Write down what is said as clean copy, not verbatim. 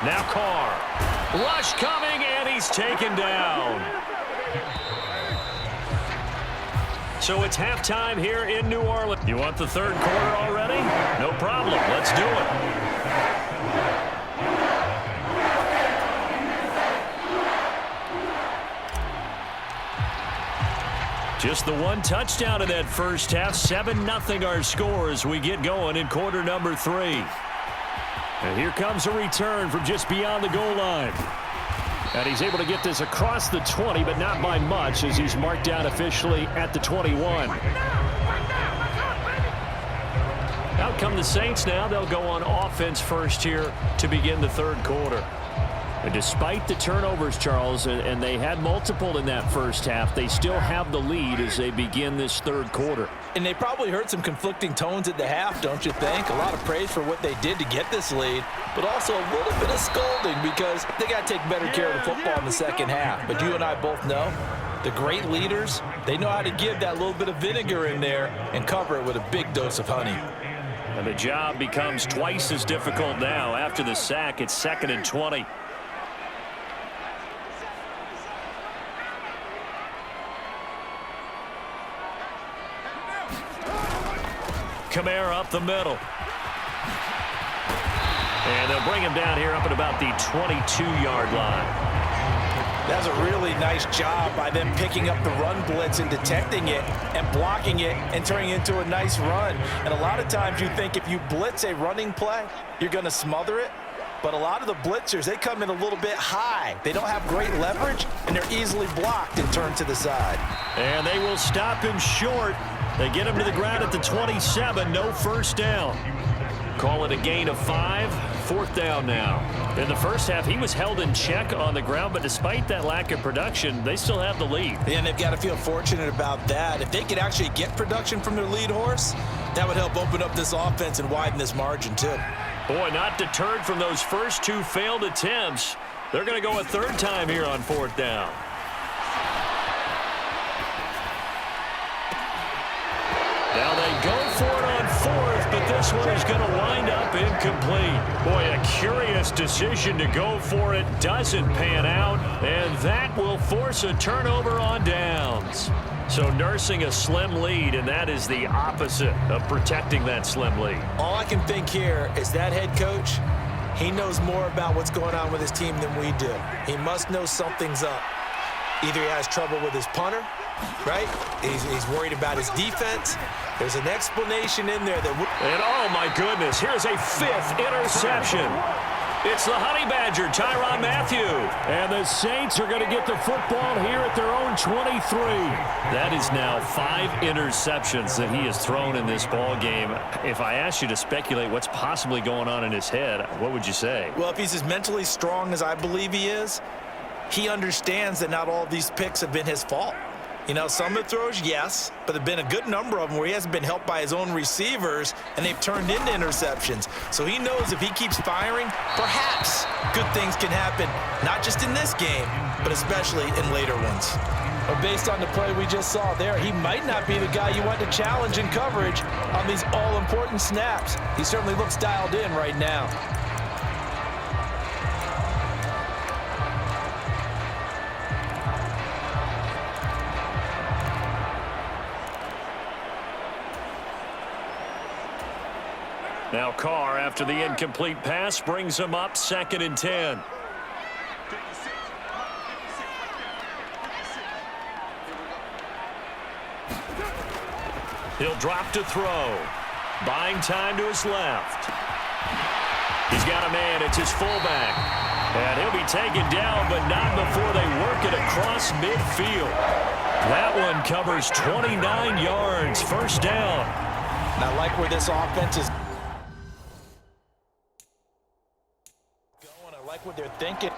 Now Carr. Rush coming, and he's taken down. So it's halftime here in New Orleans. You want the third quarter already? No problem. Let's do it. Just the one touchdown in that first half. 7-0 our score as we get going in quarter number 3. And here comes a return from just beyond the goal line. And he's able to get this across the 20, but not by much as he's marked down officially at the 21. Out come the Saints now. They'll go on offense first here to begin the third quarter. And despite the turnovers, Charles, and they had multiple in that first half, they still have the lead as they begin this third quarter. And they probably heard some conflicting tones at the half, don't you think? A lot of praise for what they did to get this lead, but also a little bit of scolding because they got to take better care of the football in the second half. But you and I both know the great leaders, they know how to give that little bit of vinegar in there and cover it with a big dose of honey. And the job becomes twice as difficult now. After the sack, it's 2nd and 20. Kamara up the middle. And they'll bring him down here up at about the 22-yard line. That's a really nice job by them picking up the run blitz and detecting it and blocking it and turning it into a nice run. And a lot of times you think if you blitz a running play, you're going to smother it. But a lot of the blitzers, they come in a little bit high. They don't have great leverage, and they're easily blocked and turned to the side. And they will stop him short. They get him to the ground at the 27. No first down. Call it a gain of 5. 4th down now. In the first half, he was held in check on the ground, but despite that lack of production, they still have the lead. And they've got to feel fortunate about that. If they could actually get production from their lead horse, that would help open up this offense and widen this margin too. Boy, not deterred from those first 2 failed attempts. They're going to go a 3rd time here on 4th down. Now they go for it on 4th, but this one is going to wind up incomplete. Boy, a curious decision to go for it. Doesn't pan out, and that will force a turnover on downs. So nursing a slim lead, and that is the opposite of protecting that slim lead. All I can think here is that head coach, he knows more about what's going on with his team than we do. He must know something's up. Either he has trouble with his punter, right? He's worried about his defense. There's an explanation in there that... And oh my goodness, here's a 5th interception. It's the Honey Badger, Tyrann Mathieu. And the Saints are going to get the football here at their own 23. That is now 5 interceptions that he has thrown in this ball game. If I asked you to speculate what's possibly going on in his head, what would you say? Well, if he's as mentally strong as I believe he is, he understands that not all of these picks have been his fault. You know, some of the throws, yes, but there have been a good number of them where he hasn't been helped by his own receivers, and they've turned into interceptions. So he knows if he keeps firing, perhaps good things can happen, not just in this game, but especially in later ones. But based on the play we just saw there, he might not be the guy you want to challenge in coverage on these all-important snaps. He certainly looks dialed in right now. Now Carr, after the incomplete pass, brings him up 2nd and 10. He'll drop to throw. Buying time to his left. He's got a man. It's his fullback. And he'll be taken down, but not before they work it across midfield. That one covers 29 yards. First down. And I like where this offense is going. I like what they're thinking.